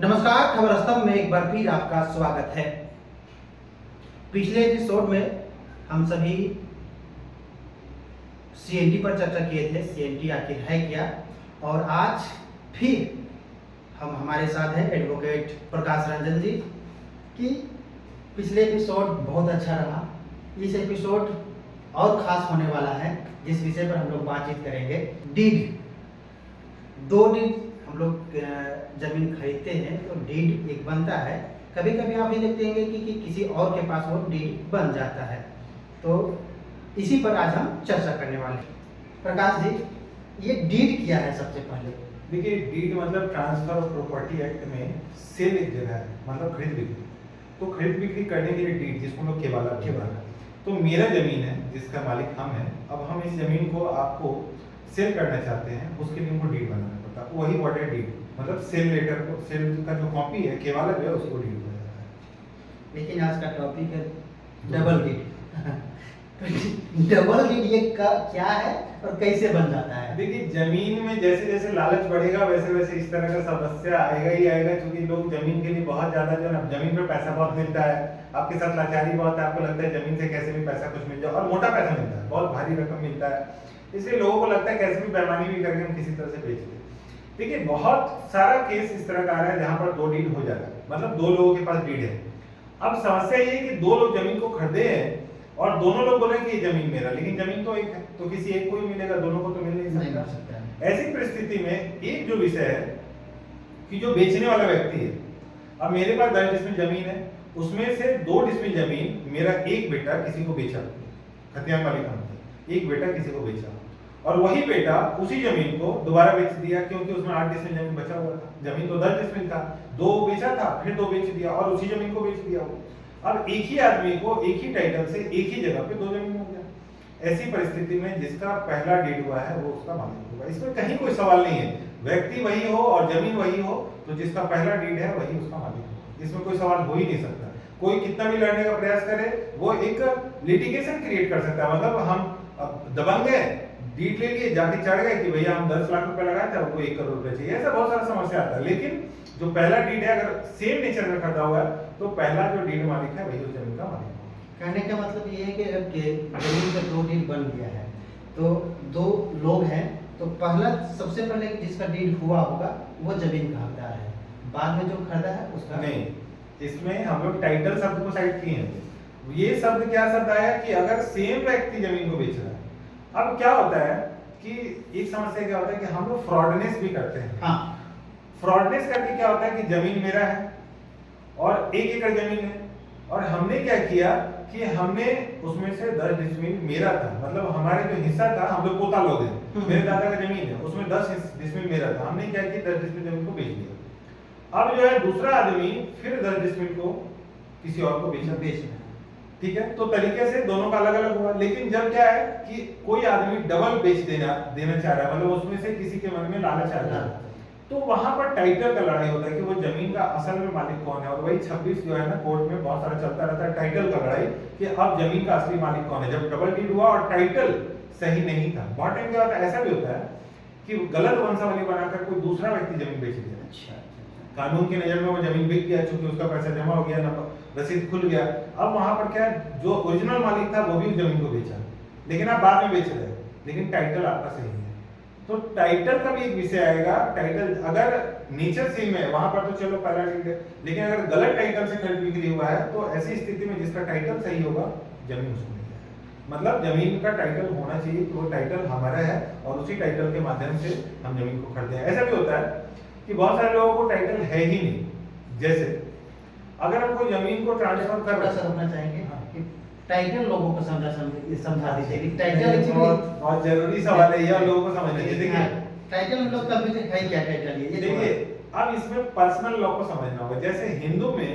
नमस्कार, खबर स्तंभ में एक बार फिर आपका स्वागत है। पिछले एपिसोड में हम सभी सीएनटी पर चर्चा किए थे, सीएनटी आखिर है क्या, और आज फिर हमारे साथ हैं एडवोकेट प्रकाश रंजन जी। कि पिछले एपिसोड बहुत अच्छा रहा, इस एपिसोड और खास होने वाला है, जिस विषय पर हम लोग बातचीत करेंगे। डीड, दो डीड हम लोग जमीन खरीदते हैं तो डीड एक बनता है। कभी कभी आप ये देखते हैं कि किसी और के पास वो डीड बन जाता है। तो इसी पर आज हम चर्चा करने वाले हैं। प्रकाश जी, ये डीड क्या है? सबसे पहले देखिए, डीड मतलब ट्रांसफर ऑफ प्रॉपर्टी एक्ट में सेल एक जगह है, मतलब खरीद बिक्री। तो खरीद बिक्री करने के लिए डीड, जिसको लोग केवाला बोलते हैं। तो मेरा जमीन है जिसका मालिक हम हैं, अब हम इस जमीन को आपको सेल करना चाहते हैं, उसके लिए हमको डीड बनाना पड़ता है। वही व्हाट है डीड, मतलब सेल लेटर को, सेल का जो कॉपी है केवाला जो है उसको डीड बोला जाता है। लेकिन आज का टॉपिक है डबल डीड। डबल डीड ये क्या है और कैसे बन जाता है? देखिए, जमीन में जैसे जैसे लालच बढ़ेगा वैसे वैसे इस तरह का समस्या आएगा ही आएगा, क्योंकि लोग जमीन के लिए बहुत ज्यादा जो है ना, जमीन पर पैसा बहुत मिलता है, आपके साथ लाचारी बहुत है, आपको लगता है जमीन से कैसे भी पैसा कुछ मिल जाए, और मोटा पैसा मिलता है, बहुत भारी रकम मिलता है, इसलिए लोगों को लगता है कैसे भी बेईमानी भी करके हम किसी तरह से बेच दें। देखिए, बहुत सारा केस इस तरह का आ रहा है जहां पर दो डीड हो जाता है, मतलब दो लोगों के पास डीड है। अब समस्या ये है कि दो लोग जमीन को खरीदे हैं और दोनों लोग बोले कि ये जमीन मेरा, लेकिन जमीन तो एक है, तो किसी एक को ही मिलेगा, दोनों को तो मिल नहीं सकता। ऐसी परिस्थिति में एक जो विषय है कि जो बेचने वाला व्यक्ति है, अब मेरे पास 10 डिसमिल जमीन है, उसमें से 2 डिसमिल जमीन मेरा एक बेटा किसी को बेचा, खतियान मालिक हम थे, एक बेटा किसी को बेचा, और वही बेटा उसी जमीन को दोबारा बेच दिया, क्योंकि उसमें 8 डिसमिल जमीन बचा हुआ था। जमीन तो 10 डिसमिल था, 2 बेचा था, फिर 2 बेच दिया और उसी जमीन को बेच दिया वो। अब एक ही आदमी को एक ही टाइटल से एक ही जगह पे 2 जमीन हो गया। ऐसी परिस्थिति में जिसका पहला डीड हुआ है वो उसका मालिक होगा, इसमें कहीं कोई सवाल नहीं है। व्यक्ति वही हो और जमीन वही हो, तो जिसका पहला डीड है वही उसका मालिक होगा, इसमें कोई सवाल हो ही नहीं सकता। कोई कितना भी लड़ने का प्रयास करे, वो एक लिटिगेशन क्रिएट कर सकता है, मतलब हम दबंग है, डीड ले लिए, जाके चढ़ गए कि भैया हम 10 लाख रुपए लगाए थे, आपको 1 करोड़ रुपए चाहिए, ऐसा बहुत सारा समस्या आता है। लेकिन जो पहला डीड है, अगर सेम नेचर में खरीदा हुआ है, तो पहला जो डीड मालिक है वही उस जमीन का मालिक है। कहने का मतलब ये है कि अगर जमीन का 2 डीड बन गया है तो 2 लोग हैं, तो पहला सबसे पहले जिसका डीड हुआ होगा वो जमीन का हकदार है, बाद में जो खरीदा है उसका नहीं। इसमें हम लोग टाइटल शब्द को साइड किए हैं। ये शब्द क्या शब्द आया कि अगर सेम व्यक्ति जमीन को बेच रहा है। अब क्या होता है कि एक समस्या क्या होता है कि हम लोग फ्रॉडनेस भी करते हैं। हाँ, फ्रॉडनेस करके क्या होता है कि जमीन मेरा है और 1 एकड़ जमीन है, और हमने क्या किया कि हमने उसमें से 10 डिसमिल मेरा था, मतलब हमारे जो हिस्सा था, हम लोग पोता लोग हैं, मेरे दादा का जमीन है, उसमें 10 डिसमिल मेरा था, हमने क्या किया 10 डिसमिल जमीन को बेच दिया। अब जो है दूसरा आदमी फिर 10 डिसमिल को किसी और को बेचना, ठीक है, तो तरीके से दोनों का अलग अलग हुआ। लेकिन जब क्या है कि कोई आदमी डबल बेच देना चाह रहा है, मतलब उसमें से किसी के मन में लालच आ रहा है, तो वहां पर टाइटल का लड़ाई होता है कि वो जमीन का असल में मालिक कौन है। और वही 26 जो है ना, कोर्ट में बहुत सारा चलता रहता है टाइटल का लड़ाई, कि अब जमीन का असली मालिक कौन है, जब डबल डीड हुआ और टाइटल सही नहीं था। बहुत टाइम क्या होता है, ऐसा भी होता है कि गलत वंशावली बनाकर कोई दूसरा व्यक्ति जमीन बेच दिया। अच्छा, कानून की नजर में वो जमीन बिक गया, चूंकि उसका पैसा जमा हो गया, ना रसीद खुल गया। अब वहां पर क्या है, जो ओरिजिनल मालिक था वो भी उस जमीन को बेचा, लेकिन आप बाद में बेच रहे हैं, लेकिन टाइटल आपका सही है। तो टाइटल का भी एक विषय आएगा। टाइटल अगर नेचर सेम है वहां पर तो चलो पहला डीड है, लेकिन अगर गलत टाइटल से खरीद बिक्री हुआ है तो ऐसी स्थिति में जिसका टाइटल सही होगा जमीन उसको मिल जाएगा। मतलब जमीन का टाइटल होना चाहिए कि वो टाइटल हमारा है और उसी टाइटल के माध्यम से हम जमीन को खरीदते हैं। ऐसा भी होता है कि बहुत सारे लोगों को टाइटल है ही नहीं। जैसे अगर हम कोई जमीन को ट्रांसफर कर रहे समझना चाहेंगे कि टाइटल लोगों को समझा दीजिए कि टाइटल बहुत जरूरी सवाल है, यह लोगों को समझना चाहिए। देखिए, टाइटल हम लोग कभी है क्या टाइटल, ये देखिए अब इसमें पर्सनल लॉ को समझना होगा। जैसे हिंदू में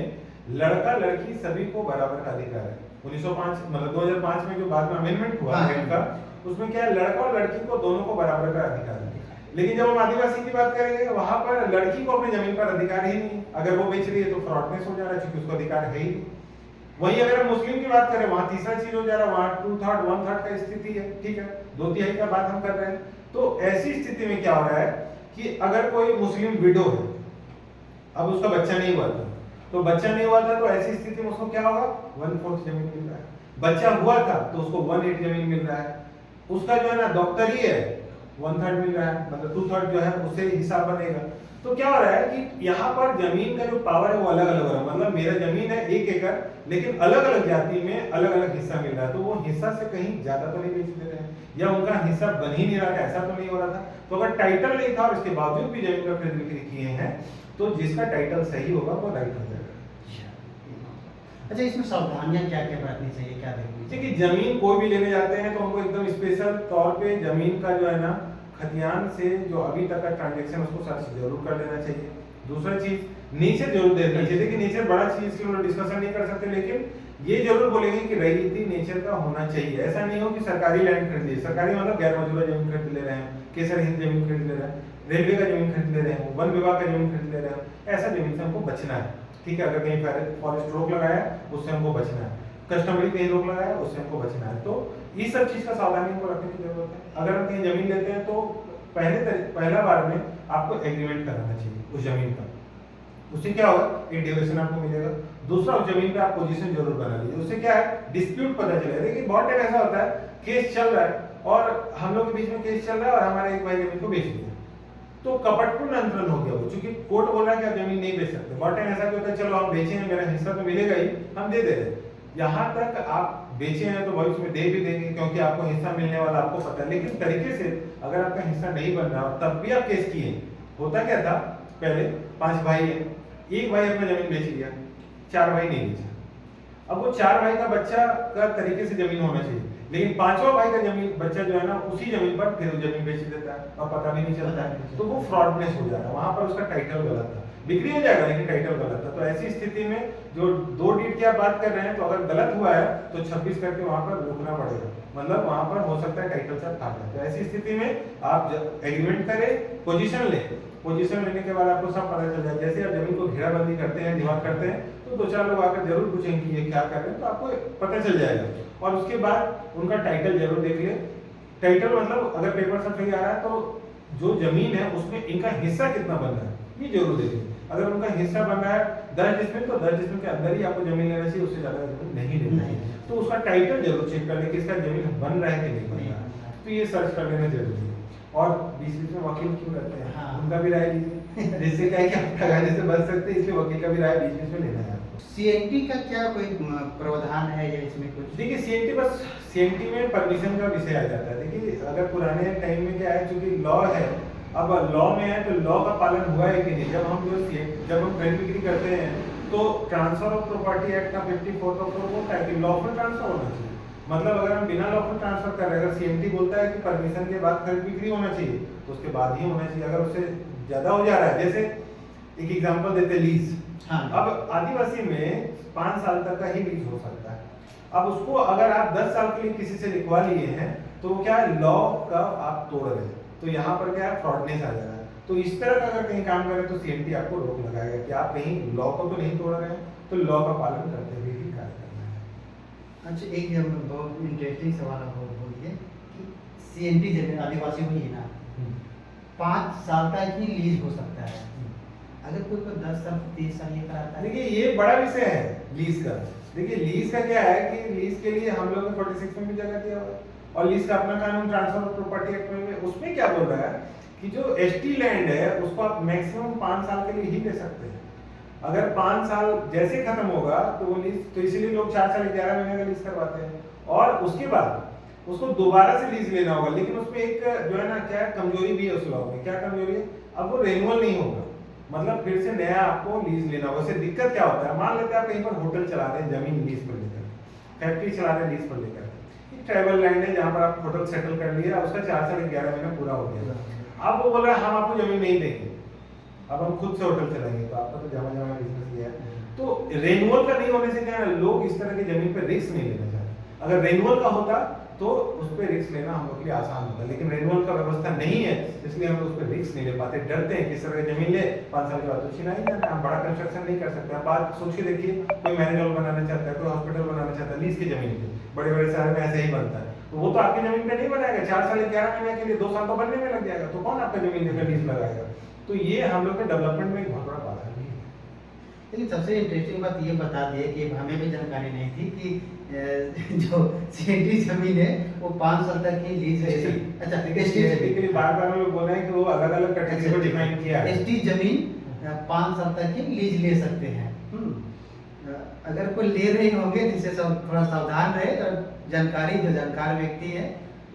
लड़का लड़की सभी को बराबर का अधिकार है। 1905 मतलब 2005 में जो बाद में अमेंडमेंट हुआ का, उसमें क्या है, लड़का और लड़की को दोनों को बराबर का अधिकार है। लेकिन जब हम आदिवासी की बात करेंगे, वहां पर लड़की को अपनी जमीन पर अधिकार ही नहीं, अगर वो बेच रही है तो फ्रॉडनेस हो जा रहा है, क्योंकि उसको अधिकार है ही नहीं। वहीं अगर हम मुस्लिम की बात करें, वहां तीसरा चीज हो जा रहा है, वहां 2/3 1/3 का स्थिति है, ठीक है, 2/3 का बात हम कर रहे हैं। तो ऐसी स्थिति में क्या हो रहा है कि अगर कोई मुस्लिम विडो है, अब उसका बच्चा नहीं हुआ था, तो बच्चा नहीं हुआ था तो ऐसी स्थिति में उसको क्या होगा, 1/4 जमीन मिल रहा है। बच्चा हुआ था तो उसको 1/8 जमीन मिल रहा है। उसका जो है ना डॉक्टर ही है, 1/3 मिल रहा है, मतलब 2/3 जो है उससे हिसाब बनेगा। तो क्या हो रहा है कि यहाँ पर जमीन का जो पावर है वो अलग अलग हो रहा है, मतलब मेरा जमीन है 1 एकड़, लेकिन अलग अलग जाति में अलग अलग हिस्सा मिल रहा है, तो वो हिस्सा से कहीं ज्यादा तो नहीं बेच दे रहे हैं, या उनका हिस्सा बन ही नहीं रहा था, ऐसा तो नहीं हो रहा था। तो अगर टाइटल नहीं था और इसके बावजूद भी जमीन का खरीद बिक्री किए हैं, तो जिसका टाइटल सही होगा वो राइट हो जाएगा। अच्छा, इसमें सावधानियां क्या क्या बरतनी चाहिए, क्या देखनी चाहिए? देखिए, जमीन कोई भी लेने जाते हैं तो हमको एकदम स्पेशल तौर पे जमीन का जो है ना खतियान से जो अभी तक का ट्रांजेक्शन उसको सर्च जरूर कर लेना चाहिए। दूसरा चीज, नेचर जरूर देखना चाहिए। देखिए, नेचर बड़ा चीज इसके ऊपर डिस्कशन नहीं कर सकते, लेकिन ये जरूर बोलेंगे कि रईयती नेचर का होना चाहिए। ऐसा नहीं हो कि सरकारी लैंड खरीद ली, सरकारी मतलब गैर मौजूदा जमीन खरीद ले रहे हैं, केसर हिंद जमीन खरीद ले रहे हैं, रेलवे का जमीन खरीद ले रहे हैं, वन विभाग का जमीन खरीद ले रहे हैं, ऐसा जमीन से हमको बचना है। ठीक है, अगर कहीं फॉरेस्ट रोक लगाया उससे हमको बचना है, कस्टमरी कहीं रोक लगाया उससे हमको बचना है। तो इस सब चीज का सावधानी हमको रखने की जरूरत है। अगर हम कहीं जमीन लेते हैं तो पहला बार में आपको एग्रीमेंट कराना चाहिए उस जमीन का। उससे क्या होगा, एक ड्यूरेशन आपको मिलेगा। दूसरा, उस जमीन पे आप पोजीशन जरूर बना लीजिए, उससे क्या है, डिस्प्यूट पता चलेगा। देखिए, बहुत टाइम ऐसा होता है केस चल रहा है और हम लोग के बीच में केस चल रहा है और हमारे एक भाई जमीन को बेच दिया, तो कपटपूर्ण अंतरण हो गया वो, क्योंकि कोर्ट बोल रहा है कि आप जमीन नहीं बेच सकते। बहुत टाइम ऐसा होता है, चलो आप बेचे हैं, मेरा हिस्सा तो मिलेगा ही, हम दे दे रहे हैं। यहाँ तक आप बेचे हैं तो भविष्य में दे भी देंगे, क्योंकि आपको हिस्सा मिलने वाला आपको पता है। लेकिन तरीके से अगर आपका हिस्सा नहीं बन रहा और तब भी आप केस किए, होता क्या था, पहले 5 भाई है, एक भाई अपना जमीन बेच लिया, 4 भाई नहीं बेचा। अब वो 4 भाई का बच्चा का तरीके से जमीन होना चाहिए, लेकिन 5वां भाई का जमीन बच्चा जो है ना उसी जमीन पर फिर जमीन बेच देता है और पता भी नहीं चलता, तो वो फ्रॉडनेस हो जाता है। वहां पर उसका टाइटल गलत था, बिक्री हो जाएगा लेकिन टाइटल गलत था। तो ऐसी स्थिति में जो 2 डीड की आप बात कर रहे हैं, तो अगर गलत हुआ है तो 26 करके वहां पर रोकना पड़ेगा, मतलब वहां पर हो सकता है टाइटल से काट जाए। तो ऐसी स्थिति में आप एग्रीमेंट करें, पोजीशन ले, पोजीशन लेने के बाद आपको सब पता चल जाए। जैसे आप जमीन को घेराबंदी करते हैं, डिवाइड करते हैं, तो 2-4 लोग आकर जरूर पूछेंगे कि ये क्या कर रहे हैं, तो आपको पता चल जाएगा। और उसके बाद उनका टाइटल जरूर देख ले। टाइटल मतलब अगर पेपर सब सही आ रहा है तो जो जमीन है उसमें इनका हिस्सा कितना बन रहा है ये जरूर देखें। अगर उनका हिस्सा बन रहा है 10 डिसमिल, तो 10 डिसमिल के अंदर ही आपको जमीन लेना चाहिए, उससे ज्यादा जमीन नहीं लेनी चाहिए। तो उसका टाइटल जरूर चेक कर ले कि इसका जमीन बन रहा है कि नहीं बन रहा है, तो ये सर्च कर लेना जरूरी है। और बीच बीच में वकील क्यों रहते हैं, हाँ। उनका भी राय लीजिए, जिससे क्या है कि आप ठगाने से बच सकते हैं, इसलिए वकील का भी राय बीच बीच में लेना है आपको। सीएनटी का क्या कोई प्रावधान है या इसमें कुछ? देखिए, सीएनटी बस सीएनटी में परमिशन का विषय आ जाता है। देखिए, अगर पुराने टाइम में क्या है, चूंकि लॉ है, अब लॉ में है तो लॉ का पालन हुआ है कि नहीं। जब हम खरीद बिक्री करते हैं तो ट्रांसफर ऑफ प्रॉपर्टी एक्ट का 54 बोलता है कि लॉफुल ट्रांसफर होना चाहिए। मतलब अगर हम बिना लॉफुल ट्रांसफर कर रहे हैं, अगर सीएनटी बोलता है कि परमिशन के बाद खरीद बिक्री होना चाहिए, तो उसके बाद ही होना चाहिए। अगर उससे ज्यादा हो जा रहा है, जैसे एक एग्जांपल देते, लीज। हाँ। अब आदिवासी में 5 साल तक का ही लीज हो सकता है। अब उसको अगर आप 10 साल के लिए किसी से लिखवा लिए हैं, तो क्या है, लॉ का आप तोड़ रहे हैं, तो यहाँ पर क्या है, फ्रॉडनेस आ जा रहा है। तो इस तरह का अगर कहीं काम करें तो सीएनटी आपको रोक लगाएगा कि आप कहीं लॉ को तो नहीं तोड़ रहे हैं, तो लॉ का पालन करते हुए ही कार्य करना है। अच्छा, एक बहुत इंटरेस्टिंग सवाल आप बोलिए कि सीएनटी जमीन आदिवासी हुई है ना, 5 साल तक ही लीज हो सकता है, अगर कोई 10 साल 30 साल ये कराता है। देखिए, ये बड़ा विषय है लीज का। देखिए, लीज का क्या है कि लीज के लिए हम लोग ने 46 में भी जगह दिया हुआ है, और लीज का अपना कानून ट्रांसफर ऑफ प्रॉपर्टी एक्ट में, उसमें क्या बोल रहा है कि जो एसटी लैंड है उसको आप मैक्सिमम 5 साल के लिए ही दे सकते हैं। अगर 5 साल जैसे खत्म होगा तो वो लीज, तो इसीलिए लोग 4 साल 11 महीने का लीज करवाते हैं, और उसके बाद उसको दोबारा से लीज लेना होगा। लेकिन उसमें एक जो है ना, क्या कमजोरी भी है उस लॉ में। क्या कमजोरी है, अब वो रेन्यूअल नहीं होगा, मतलब फिर से नया आपको लीज लेना होगा। उससे दिक्कत क्या होता है, मान लेते हैं आप कहीं पर होटल चला रहे हैं जमीन लीज पर लेकर, फैक्ट्री चला रहे हैं लीज पर लेकर, ट्राइबल लैंड है जहाँ पर आप होटल सेटल कर लिया, उसका 4 साल 11 महीना पूरा हो गया। अब वो बोल रहा है हम आपको जमीन नहीं देंगे, अब हम खुद से होटल चलाएंगे, तो आपका तो जमा जमा बिजनेस किया है। तो रेन्युअल का नहीं होने से क्या है, लोग इस तरह की जमीन पर रिस्क नहीं लेना चाहते। अगर रेन्युअल का होता तो उस पर रिस्क लेना हम लोग के लिए आसान होता, लेकिन रेन्युअल का व्यवस्था नहीं है, इसलिए हम उस पर रिस्क नहीं ले पाते, डरते हैं किस तरह की जमीन ले 5 साल के बाद तो छीना ही जाना। हम बड़ा कंस्ट्रक्शन नहीं कर सकते। आप बात सोच के देखिए, कोई मैरिज हॉल बनाना चाहता है, कोई हॉस्पिटल बनाना चाहता है लीज की जमीन पे, बड़े बड़े शहर में ऐसे ही बनता है, तो वो तो आपकी जमीन पे नहीं बनाएगा। 4 साल 11 महीने के लिए 2 साल तो बनने में लग जाएगा, तो कौन आपका जमीन लेकर लीज लगाएगा। तो ये हम लोग के डेवलपमेंट में एक बहुत बड़ा बाधा है। लेकिन सबसे इंटरेस्टिंग बात ये बता दिए कि हमें भी जानकारी नहीं थी कि जो सीएनटी जमीन है वो 5 साल तक की लीज है। अच्छा, एसटी टेक्निकली बार-बार लोग बोल रहे हैं कि वो अलग-अलग कैटेगरी को डिफाइन किया है। एसटी जमीन 5 साल तक की लीज ले सकते हैं। अगर कोई ले रहे होंगे जिससे सब थोड़ा सावधान रहे और जानकारी जो जानकार व्यक्ति है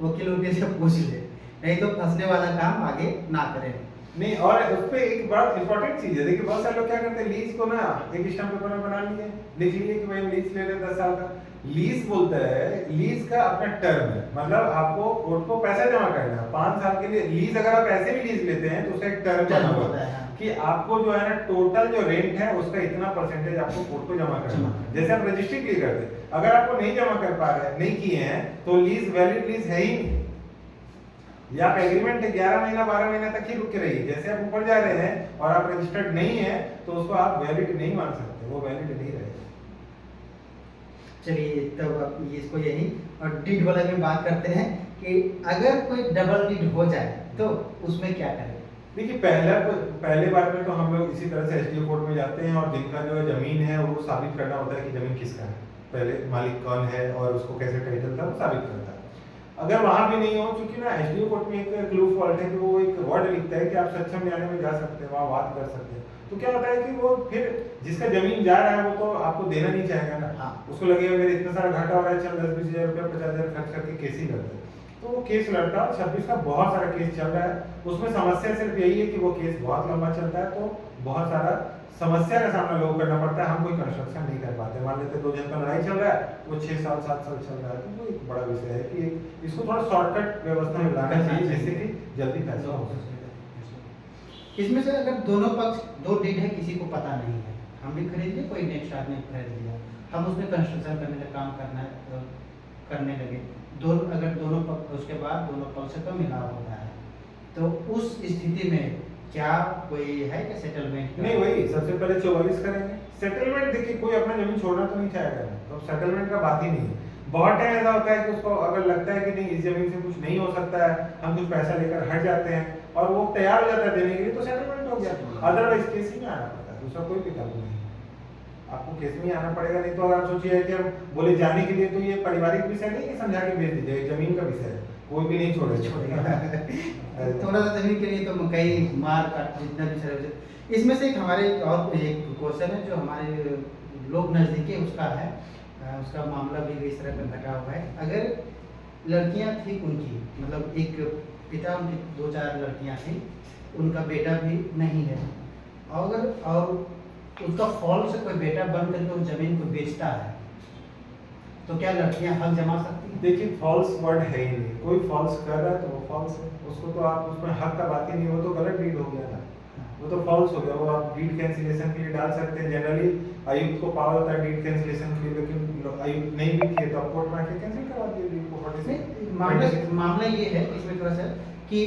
वकील वकील से पूछ ले, नहीं तो फंसने वाला काम आगे ना करें। नहीं, और उस पे एक बड़ा इंपॉर्टेंट चीज है, देखिए बहुत सारे लोग क्या करते हैं, लीज को ना एक स्टैम्प पेपर में बना लिए, लिख लिए कि भाई हम लीज ले रहे हैं 10 साल का। लीज बोलता है, लीज का अपना टर्म है, मतलब आपको कोर्ट को पैसा जमा करना है 5 साल के लिए। लीज अगर आप ऐसे भी लीज लेते हैं तो उसका एक टर्म होता है कि आपको जो है ना टोटल जो रेंट है उसका इतना परसेंटेज आपको कोर्ट को जमा करना है। जैसे आप रजिस्ट्री के लिए करते हैं, अगर आपको नहीं जमा कर पा रहे हैं, नहीं किए हैं, तो लीज वैलिड लीज है ही नहीं, या आप एग्रीमेंट 11 महीना 12 महीना तक ही रुक के रहिए। जैसे आप ऊपर जा रहे हैं और आप रजिस्टर्ड नहीं है तो उसको आप वैलिड नहीं मान सकते, वो वैलिड नहीं रहेगा। चलिए तब अब इसको यही और डीड वाला में बात करते हैं कि अगर कोई डबल डीड हो जाए तो उसमें क्या करें। देखिए पहले बार में तो हम लोग इसी तरह से एसडीओ कोर्ट में जाते हैं और जिनका जो जमीन है वो साबित करना होता है कि जमीन किसका है, पहले मालिक कौन है और उसको कैसे टाइटल था वो साबित करता है। अगर वहां भी नहीं हो, चूंकि ना एसडीओ कोर्ट में एक क्लू फॉल्ट है कि वो एक वर्ड लिखता है कि आप सक्षम न्यायालय में जा सकते हैं, वहां बात कर सकते हैं। तो क्या होता है कि वो फिर जिसका जमीन जा रहा है वो तो आपको देना नहीं चाहेगा ना। हाँ। उसको लगेगा मेरे इतना सारा घाटा हो रहा है, चल 10-20 हजार रुपया 50 हजार खर्च करके केस ही करते हैं। तो वो केस लड़ता है, 26 का बहुत सारा केस चल रहा है। उसमें समस्या सिर्फ यही है कि वो केस बहुत लंबा चलता है, तो बहुत सारा समस्या का सामना लोगों को करना पड़ता है। हम कोई कंस्ट्रक्शन नहीं कर पाते, मान लेते 2 जन का लड़ाई चल रहा है, वो 6 साल 7 साल चल रहा है। तो वो एक बड़ा विषय है कि इसको थोड़ा शॉर्टकट व्यवस्था में लाना चाहिए जिससे कि जल्दी फैसला हो सके। इसमें से अगर दोनों पक्ष दो डीड है, किसी को पता नहीं है, हम भी खरीद लिए, कोई नेक्स्ट आदमी खरीद लिया, हम उसमें कंस्ट्रक्शन करने का काम करने लगे, अगर दोनों पक्ष उसके बाद दोनों पक्ष का मिलाव होता है तो उस स्थिति में क्या कोई है क्या सेटलमेंट? नहीं, वही सबसे पहले 44 करेंगे सेटलमेंट। देखिए कोई अपना जमीन छोड़ना तो नहीं चाहेगा, तो सेटलमेंट का बात ही नहीं है। बहुत टाइम ऐसा होता है कि उसको अगर लगता है कि नहीं इस जमीन से कुछ नहीं हो सकता है, हम कुछ पैसा लेकर हट जाते हैं और वो तैयार हो जाता है देने के लिए, तो सेटलमेंट हो गया। अदरवाइज केस ही में आना पड़ता है, दूसरा कोई विकल्प नहीं है, आपको केस में आना पड़ेगा। नहीं तो अगर आप सोचिए कि हम बोले जाने के लिए, तो ये पारिवारिक विषय नहीं कि समझा के भेज दीजिए, जमीन का विषय है, कोई भी नहीं छोड़ेगा। थोड़ा सा जमीन के लिए तो मकई मार काट जितना भी सारे। इसमें से एक हमारे और एक क्वेश्चन है जो हमारे लोग नज़दीकी उसका है, उसका मामला भी इस तरह का घटा हुआ है। अगर लड़कियां थी उनकी, मतलब एक पिता उनकी 2-4 लड़कियां थी, उनका बेटा भी नहीं है, और उसका फॉल से कोई बेटा बन करके उस जमीन को बेचता है, तो क्या लड़कियां हक जमा सकती हैं? देखिए फॉल्स वर्ड है ही नहीं, कोई फॉल्स कर रहा है तो वो फॉल्स है, उसको तो आप उसमें हक का बात ही नहीं, वो तो गलत डीड हो गया ना, वो तो फॉल्स हो गया। वो आप डीड कैंसिलेशन के लिए डाल सकते हैं, जनरली आयुक्त को पावर होता है डीड कैंसिलेशन के लिए, लेकिन आयुक्त नहीं भी किए तो आप कोर्ट में आके कैंसिल करवा दिए डीड को। मामला ये है इसमें थोड़ा सा कि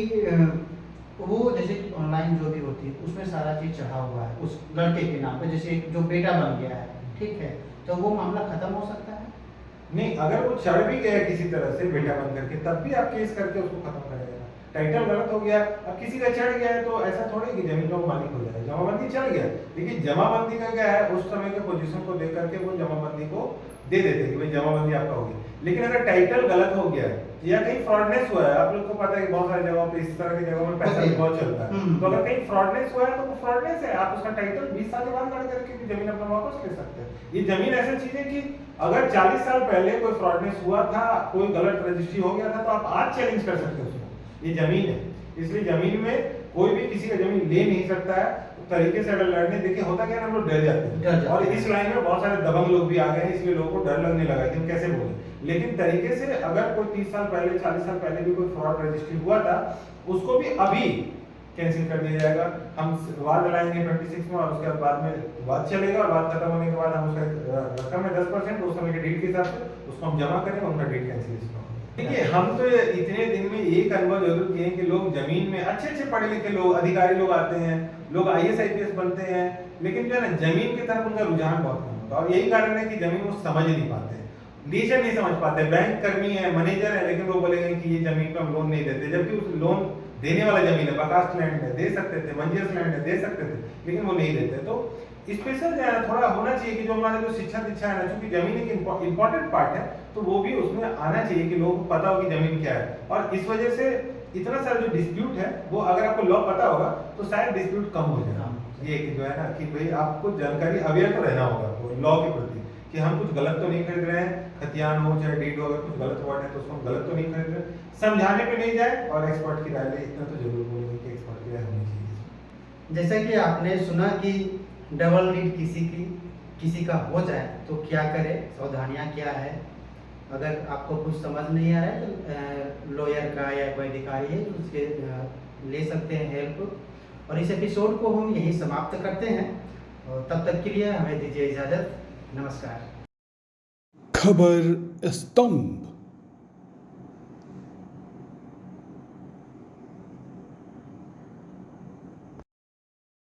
वो जैसे ऑनलाइन जो भी होती है उसमें सारा चीज चढ़ा हुआ है उस लड़के के नाम पे, जैसे जो बेटा बन गया है, ठीक है, तो वो मामला खत्म हो सकता है? नहीं, अगर वो चढ़ भी गया किसी तरह से बेटा बन करके, तब भी आप केस करके उसको खत्म करेगा। टाइटल गलत हो गया, अब किसी का चढ़ गया है तो ऐसा थोड़ी कि जमीन का मालिक हो जाए, जमाबंदी चढ़ गया, लेकिन जमाबंदी का क्या है, उस समय के पोजीशन को देख करके वो जमाबंदी को दे देते कि भाई जमाबंदी आपका हो गया। लेकिन अगर टाइटल गलत हो गया है या कहीं फ्रॉडनेस हुआ है, आप लोग को पता है कि बहुत सारी जगहों पे इस तरह की जगहों में पैसा भी बहुत चलता है, तो अगर कहीं फ्रॉडनेस हुआ है तो वो फ्रॉडनेस है, आप उसका टाइटल 20 साल के बाद लड़ करके भी जमीन अपना वापस ले सकते हैं। ये जमीन ऐसी चीज है कि अगर 40 साल पहले कोई फ्रॉडनेस हुआ था, कोई गलत रजिस्ट्री हो गया था, तो आप आज चैलेंज कर सकते हो उसको, ये जमीन है। इसलिए जमीन में कोई भी किसी का जमीन ले नहीं सकता है तरीके से। अगर लड़ने देखिए होता क्या है, हम लोग डर जाते हैं, और इस लाइन में बहुत सारे दबंग लोग भी आ गए हैं, इसलिए लोगों को डर लगने लगा कि हम कैसे बोले। लेकिन तरीके से अगर कोई 30 साल पहले 40 साल पहले भी कोई फ्रॉड रजिस्ट्री हुआ था, उसको भी अभी कैंसिल कर दिया जाएगा। हम वाद लाएंगे 26 में, और उसके बाद में वाद चलेगा, और वाद खत्म होने के बाद हम उसका रकम है 10% उस समय के डीड के हिसाब से उसको हम जमा करेंगे, उनका डीड कैंसिलेशन होगा। देखिए हम तो इतने दिन में एक अनुभव जरूर किए कि लोग जमीन में अच्छे पढ़े लिखे लोग, अधिकारी लोग आते हैं, लोग IAS IPS बनते हैं, लेकिन जो है ना जमीन की तरफ उनका रुझान बहुत कम होता है, और यही कारण है कि जमीन वो समझ नहीं पाते, नेचर नहीं समझ पाते। बैंक कर्मी है, मैनेजर है, लेकिन वो बोलेंगे कि ये जमीन पे हम लोन नहीं देते, जबकि उस लोन देने वाला जमीन है, बकास्ट लैंड है, दे सकते थे, मंजर्स लैंड है, दे सकते थे, लेकिन वो नहीं देते। तो स्पेशल जो है थोड़ा होना चाहिए कि जो हमारा जो शिक्षा दीक्षा है ना, चूंकि जमीन एक इंपॉर्टेंट पार्ट है, तो वो भी उसमें आना चाहिए कि लोगों को पता हो कि जमीन क्या है। और इस वजह से इतना सारा जो डिस्प्यूट है वो अगर आपको लॉ पता होगा तो शायद डिस्प्यूट कम हो जाएगा। ये कि जो है ना कि भाई आपको जानकारी अवेयर तो रहना होगा वो लॉ के प्रति, कि हम कुछ गलत तो नहीं खरीद रहे हैं, खतियान हो चाहे डीड हो, अगर कुछ गलत वर्ड है तो उसको हम गलत तो नहीं खरीद रहे, समझाने पे नहीं जाए और एक्सपर्ट की राय ले। इतना तो जरूर बोलेंगे कि एक्सपर्ट की राय होनी चाहिए। जैसा कि आपने सुना कि डबल नीड किसी का हो जाए तो क्या करे, सावधानियाँ क्या है। अगर आपको कुछ समझ नहीं आ रहा है तो लॉयर का या कोई अधिकारी है उसके ले सकते हैं हेल्प। और इस एपिसोड को हम यहीं समाप्त करते हैं और तब तक के लिए हमें दीजिए इजाज़त। नमस्कार। खबर स्तंभ।